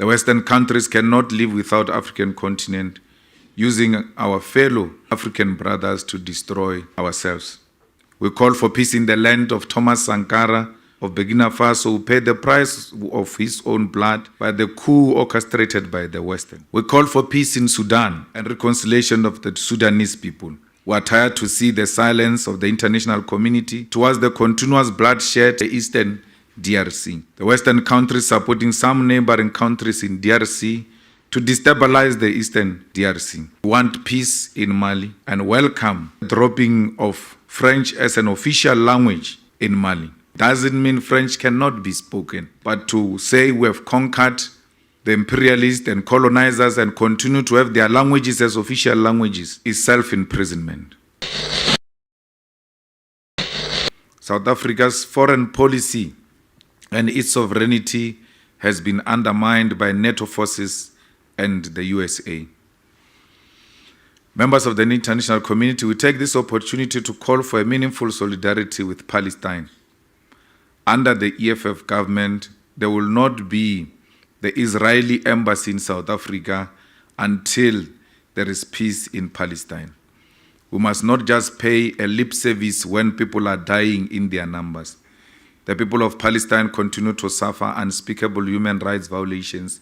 The Western countries cannot live without the African continent, using our fellow African brothers to destroy ourselves. We call for peace in the land of Thomas Sankara of Burkina Faso, who paid the price of his own blood by the coup orchestrated by the Western. We call for peace in Sudan and reconciliation of the Sudanese people. We are tired to see the silence of the international community towards the continuous bloodshed in the Eastern DRC. The Western countries supporting some neighboring countries in DRC to destabilize the Eastern DRC. We want peace in Mali and welcome the dropping of French as an official language in Mali. Doesn't mean French cannot be spoken, but to say we have conquered the imperialists and colonizers and continue to have their languages as official languages is self-imprisonment. South Africa's foreign policy and its sovereignty has been undermined by NATO forces and the USA. Members of the international community will take this opportunity to call for a meaningful solidarity with Palestine. Under the EFF government, there will not be the Israeli embassy in South Africa until there is peace in Palestine. We must not just pay a lip service when people are dying in their numbers. The people of Palestine continue to suffer unspeakable human rights violations,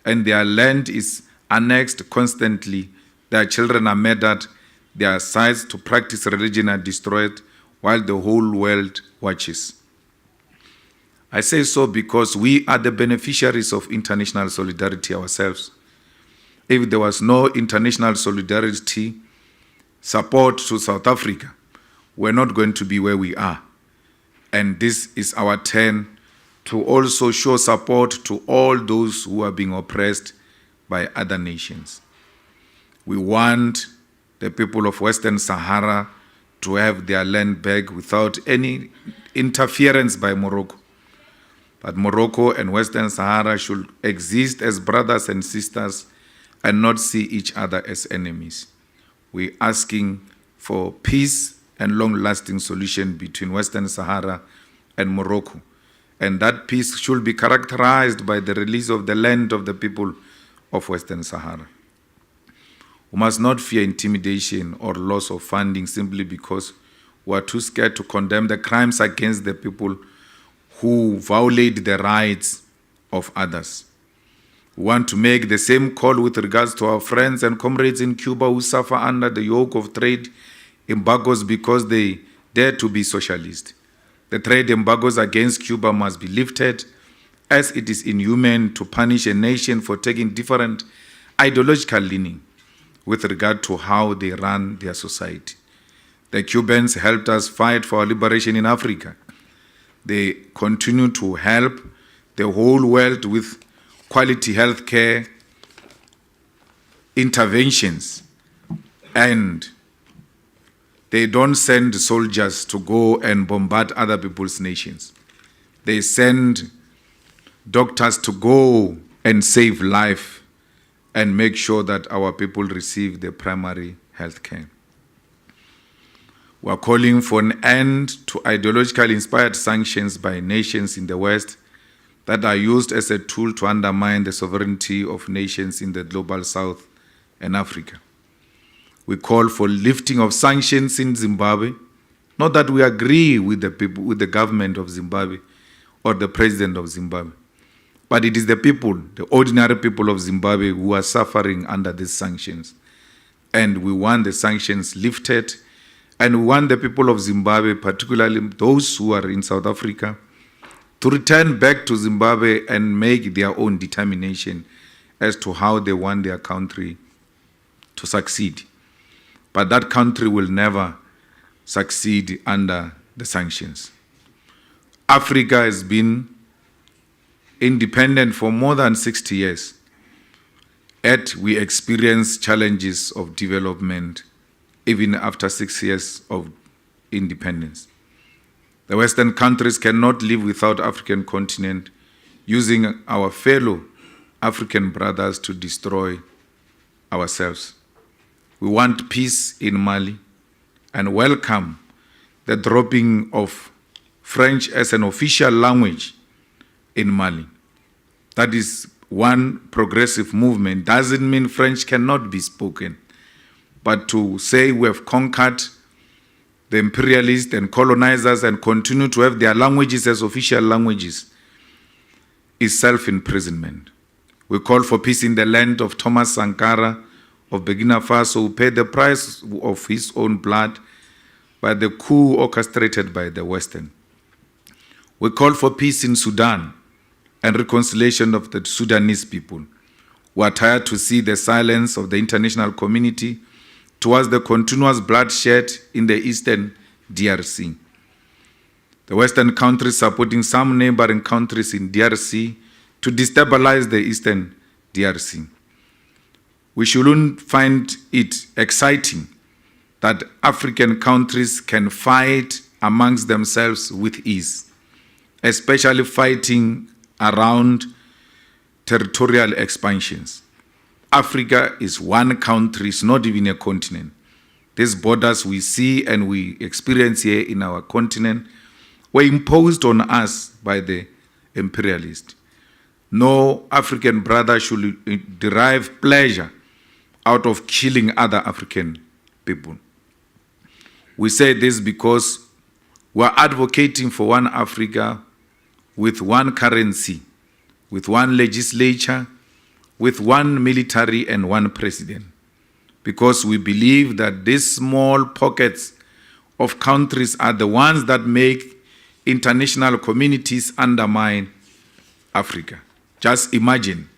and their land is annexed constantly. Their children are murdered, their sites to practice religion are destroyed, while the whole world watches. I say so because we are the beneficiaries of international solidarity ourselves. If there was no international solidarity support to South Africa, we're not going to be where we are. And this is our turn to also show support to all those who are being oppressed by other nations. We want the people of Western Sahara to have their land back without any interference by Morocco. But Morocco and Western Sahara should exist as brothers and sisters and not see each other as enemies. We're asking for peace and long-lasting solution between Western Sahara and Morocco. And that peace should be characterized by the release of the land of the people of Western Sahara. We must not fear intimidation or loss of funding simply because we are too scared to condemn the crimes against the people who violate the rights of others. We want to make the same call with regards to our friends and comrades in Cuba who suffer under the yoke of trade embargoes because they dare to be socialist. The trade embargoes against Cuba must be lifted, as it is inhuman to punish a nation for taking different ideological leaning with regard to how they run their society. The Cubans helped us fight for our liberation in Africa. They continue to help the whole world with quality healthcare interventions, and they don't send soldiers to go and bombard other people's nations. They send doctors to go and save life and make sure that our people receive the primary health care. We are calling for an end to ideologically inspired sanctions by nations in the West that are used as a tool to undermine the sovereignty of nations in the global South and Africa. We call for lifting of sanctions in Zimbabwe, not that we agree with the people, with the government of Zimbabwe or the president of Zimbabwe, but it is the people, the ordinary people of Zimbabwe who are suffering under these sanctions. And we want the sanctions lifted, and we want the people of Zimbabwe, particularly those who are in South Africa, to return back to Zimbabwe and make their own determination as to how they want their country to succeed. But that country will never succeed under the sanctions. Africa has been independent for more than 60 years, yet we experience challenges of development even after 6 years of independence. The Western countries cannot live without the African continent, using our fellow African brothers to destroy ourselves. We want peace in Mali and welcome the dropping of French as an official language in Mali. That is one progressive movement doesn't mean French cannot be spoken. But to say we have conquered the imperialists and colonizers and continue to have their languages as official languages is self-imprisonment. We call for peace in the land of Thomas Sankara of Burkina Faso, who paid the price of his own blood by the coup orchestrated by the Western. We call for peace in Sudan and reconciliation of the Sudanese people, who are tired to see the silence of the international community towards the continuous bloodshed in the eastern DRC. The Western countries supporting some neighboring countries in DRC to destabilize the eastern DRC. We shouldn't find it exciting that African countries can fight amongst themselves with ease, especially fighting around territorial expansions. Africa is one country, it's not even a continent. These borders we see and we experience here in our continent were imposed on us by the imperialists. No African brother should derive pleasure out of killing other African people. We say this because we are advocating for one Africa with one currency, with one legislature, with one military and one president. Because we believe that these small pockets of countries are the ones that make international communities undermine Africa. Just imagine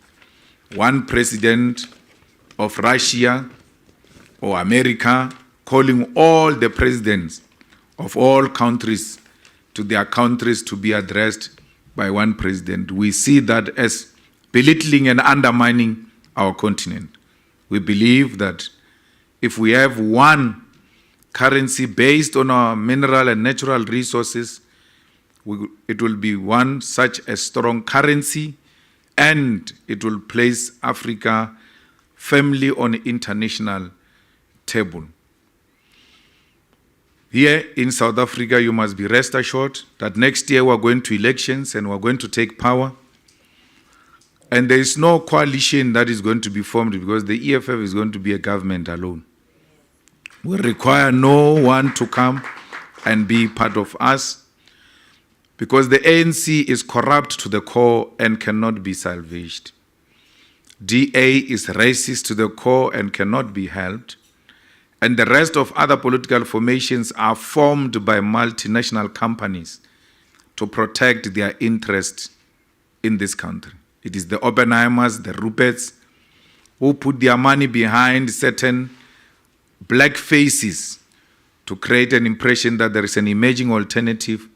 one president of Russia or America calling all the presidents of all countries to their countries to be addressed by one president. We see that as belittling and undermining our continent. We believe that if we have one currency based on our mineral and natural resources, it will be one such a strong currency, and it will place Africa firmly on the international table. Here in South Africa, you must be rest assured that next year we're going to elections and we're going to take power. And there is no coalition that is going to be formed because the EFF is going to be a government alone. We require no one to come and be part of us because the ANC is corrupt to the core and cannot be salvaged. DA is racist to the core and cannot be helped. And the rest of other political formations are formed by multinational companies to protect their interests in this country. It is the Oppenheimers, the Ruperts, who put their money behind certain black faces to create an impression that there is an emerging alternative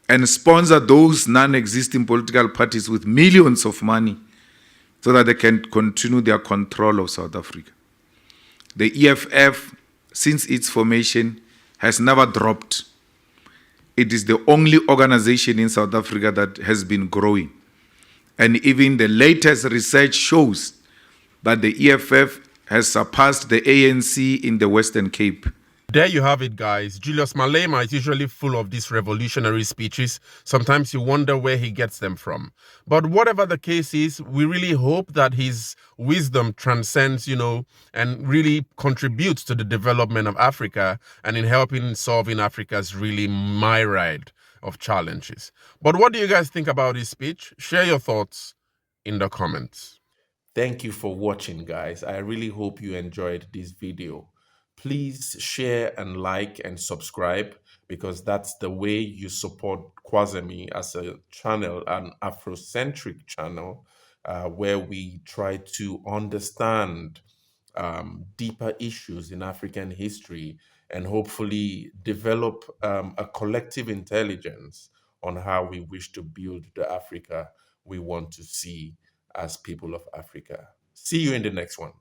and sponsor those non-existing political parties with millions of money so that they can continue their control of South Africa. The EFF, since its formation, has never dropped. It is the only organization in South Africa that has been growing. And even the latest research shows that the EFF has surpassed the ANC in the Western Cape. There you have it, guys. Julius Malema is usually full of these revolutionary speeches. Sometimes you wonder where he gets them from. But whatever the case is, we really hope that his wisdom transcends, and really contributes to the development of Africa and in helping solving Africa's really myriad of challenges. But what do you guys think about his speech? Share your thoughts in the comments. Thank you for watching, guys. I really hope you enjoyed this video. Please share and like and subscribe because that's the way you support Kwazemi as a channel, an Afrocentric channel, where we try to understand deeper issues in African history and hopefully develop a collective intelligence on how we wish to build the Africa we want to see as people of Africa. See you in the next one.